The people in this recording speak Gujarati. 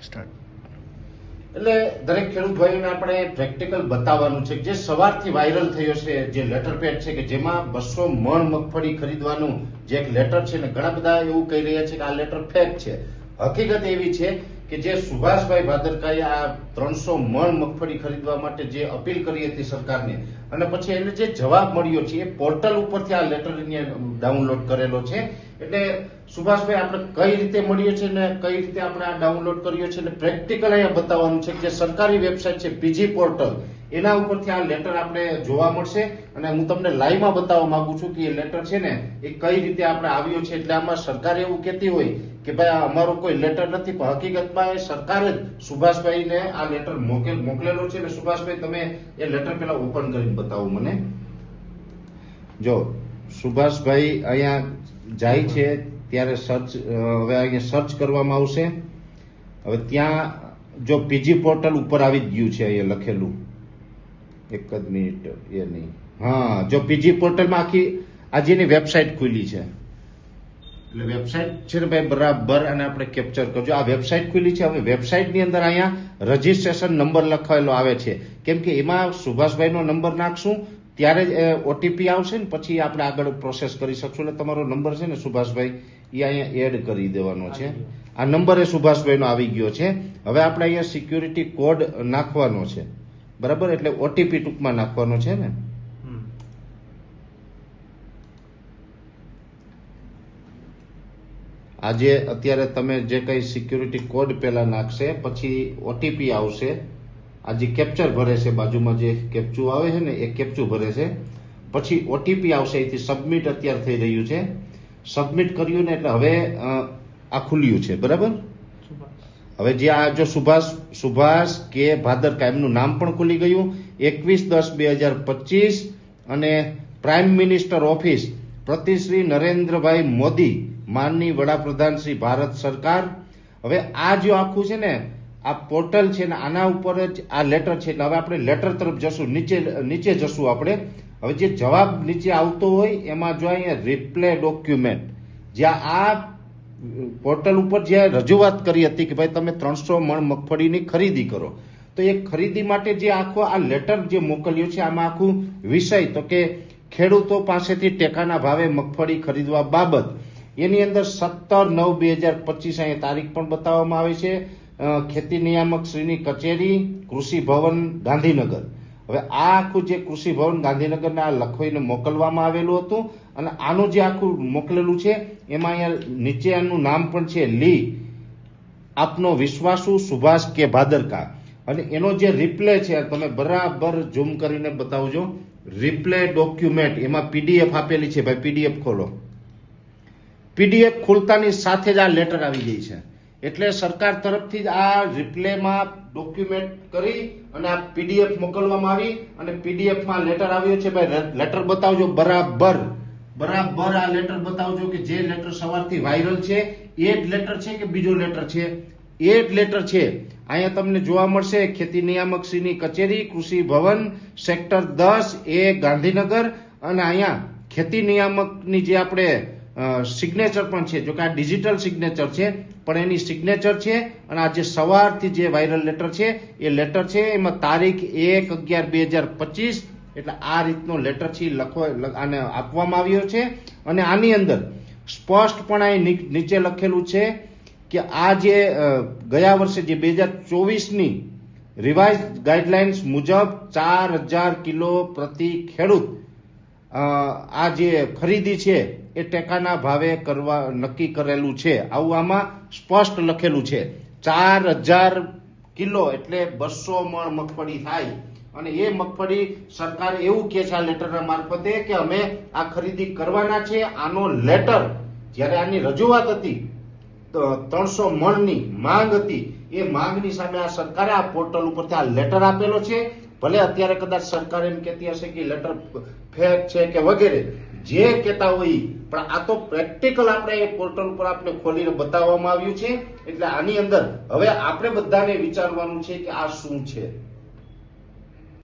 સ્ટાર્ટ. એટલે દરેક ખેડૂત ભાઈઓને આપણે પ્રેક્ટિકલ બતાવવાનું છે જે સવારથી વાયરલ થયો છે જે લેટર પેડ છે કે જેમાં 200 મણ મગફળી ખરીદવાનું જે એક લેટર છે ને ઘણા બધા એવું કહી રહ્યા છે કે આ લેટર ફેક છે. હકીકત એવી છે કે જે સુભાષભાઈ ભાદરકાએ આ 300 મણ મગફળી ખરીદવા માટે જે અપીલ કરી હતી સરકારને અને પછી એને જે જવાબ મળ્યો છે એ પોર્ટલ ઉપરથી આ લેટર ડાઉનલોડ કરેલો છે. એટલે સુભાષભાઈ આપણે કઈ રીતે મળ્યો છે ને કઈ રીતે આપણે આ ડાઉનલોડ કર્યો છે ને પ્રેક્ટિકલ અહીંયા બતાવવાનું છે કે જે સરકારી વેબસાઇટ છે પીજી પોર્ટલ એના ઉપરથી આ લેટર આપણે જોવા મળશે અને હું તમને લાઈવમાં બતાવવા માંગુ છું કે એ લેટર છે ને એ કઈ રીતે આપણે આવ્યો છે. એટલે આમાં સરકાર એવું કહેતી હોય કે ભાઈ આ અમારો કોઈ લેટર નથી પણ હકીકતમાં એ સરકારે જ સુભાષભાઈને આ લેટર મોકલેલો છે. એટલે સુભાષભાઈ તમે એ લેટર પેલા ઓપન કરીને બતાવો મને. જો સુભાષભાઈ અહીંયા જાય છે ત્યારે સર્ચ હવે અહીંયા સર્ચ કરવામાં આવશે. હવે ત્યાં જો પીજી પોર્ટલ ઉપર આવી જ ગયું છે અહીંયા લખેલું. એક જ મિનિટ એ નહીં, હા જો પીજી પોર્ટલમાં આખી આજની વેબસાઇટ ખુલી છે. એટલે વેબસાઇટ છે ને ભાઈ બરાબર અને આપણે કેપ્ચર કરજો. આ વેબસાઇટ ખુલી છે. હવે વેબસાઇટની અંદર અહીંયા રજીસ્ટ્રેશન નંબર લખાયેલો આવે છે કેમ કે એમાં સુભાષભાઈનો નંબર નાખશું ત્યારે જ ઓટીપી આવશે ને પછી આપણે આગળ પ્રોસેસ કરી શકશું. એટલે તમારો નંબર છે ને સુભાષભાઈ એ અહીંયા એડ કરી દેવાનો છે. આ નંબર એ સુભાષભાઈનો આવી ગયો છે. હવે આપણે અહીંયા સિક્યુરિટી કોડ નાખવાનો છે બરાબર. એટલે ઓટીપી ટૂંકમાં નાખવાનો છે ને. આજે અત્યારે તમે જે કઈ સિક્યુરિટી કોડ પેલા નાખશે પછી ઓટીપી આવશે. આ જે કેપ્ચર ભરે છે બાજુમાં જે કેપ્ચું આવે છે ને એ કેપ્ચું ભરે છે પછી ઓટીપી આવશે. અહીંથી સબમિટ અત્યારે થઈ રહ્યું છે. સબમિટ કર્યું ને એટલે હવે આ ખુલ્યું છે બરાબર. હવે જે આ જો સુભાષ કે ભાદરકા એમનું નામ પણ ખુલી ગયું. 21/10/2025 અને પ્રાઇમ મિનિસ્ટર ઓફિસ પ્રતિ શ્રી નરેન્દ્રભાઈ મોદી માનની વડાપ્રધાન શ્રી ભારત સરકાર. હવે આ જો આખું છે ને આ પોર્ટલ છે ને આના ઉપર જ આ લેટર છે. એટલે હવે આપણે લેટર તરફ જશું. નીચે જશું આપણે. હવે જે જવાબ નીચે આવતો હોય એમાં જો અહીંયા રિપ્લે ડોક્યુમેન્ટ જ્યાં આ પોર્ટલ ઉપર જે રજૂઆત કરી હતી કે ભાઈ તમે 300 મણ મગફળીની ખરીદી કરો તો એ ખરીદી માટે જે આખો આ લેટર જે મોકલ્યો છે આમાં આખું વિષય તો કે ખેડૂતો પાસેથી ટેકાના ભાવે મગફળી ખરીદવા બાબત એની અંદર 17/9/2025 અહીંયા તારીખ પણ બતાવવામાં આવે છે. ખેતી નિયામક શ્રીની કચેરી કૃષિ ભવન ગાંધીનગર. હવે આ આખું જે કૃષિ ભવન ગાંધીનગરને આ લખીને મોકલવામાં આવેલું હતું અને આનું જે આખું મોકલેલું છે એમાં અહીંયા નીચે આનું નામ પણ છે લી આપનો વિશ્વાસુ સુભાષ કે ભાદરકા. અને એનો જે રિપ્લે છે તમે બરાબર ઝૂમ કરીને બતાવજો. રિપ્લે ડોક્યુમેન્ટ એમાં પીડીએફ આપેલી છે ભાઈ. પીડીએફ ખોલો. પીડીએફ ખોલતાની સાથે જ આ લેટર આવી ગઈ છે. એટલે સરકાર તરફથી જ આ રિપ્લેમાં ડોક્યુમેન્ટ કરી અને આ પીડીએફ મોકલવામાં આવી અને પીડીએફમાં લેટર આવ્યો છે ભાઈ. લેટર બતાવજો બરાબર આ લેટર બતાવજો કે જે લેટર સવારથી વાયરલ છે એ જ લેટર છે કે બીજો લેટર છે. એ જ લેટર છે. અહીંયા તમને જોવા મળશે ખેતી નિયામક શ્રીની કચેરી કૃષિ ભવન સેક્ટર 10A ગાંધીનગર અને અહીંયા ખેતી નિયામકની જે આપણે સિગ્નેચર પણ છે. જો કે આ ડિજિટલ સિગ્નેચર છે પણ એની સિગ્નેચર છે અને આ જે સવારથી જે વાયરલ લેટર છે એ લેટર છે એમાં તારીખ 1/11/2025 એટલે આ રીતનો લેટર છે આને આપવામાં આવ્યો છે. અને આની અંદર સ્પષ્ટપણે નીચે લખેલું છે કે આ જે ગયા વર્ષે જે 2024ની રિવાઇઝ ગાઈડલાઇન્સ મુજબ 4000 કિલો પ્રતિ ખેડૂત આ જે ખરીદી છે એ ટેકાના ભાવે કરવા નક્કી કરેલું છે. આવું આમાં સ્પષ્ટ લખેલું છે. 4000 કિલો એટલે 200 મણ મગફળી થાય અને એ મગફળી સરકાર એવું કે છે આ લેટરના મારફતે કે અમે આ ખરીદી કરવાના છે. આનો લેટર જ્યારે આની રજૂઆત હતી 300 મણની માંગ હતી એ માંગની સામે આ સરકારે આ પોર્ટલ ઉપરથી આ લેટર આપેલો છે. ભલે અત્યારે કદાચ સરકાર એમ કહેતી હશે કે લેટર ફેક છે કે વગેરે જે કહેતા હોય પણ આ તો પ્રેક્ટિકલ આપણે એ પોર્ટલ ઉપર આપણે ખોલીને બતાવવામાં આવ્યું છે. એટલે આની અંદર હવે આપણે બધાને વિચારવાનું છે કે આ શું છે.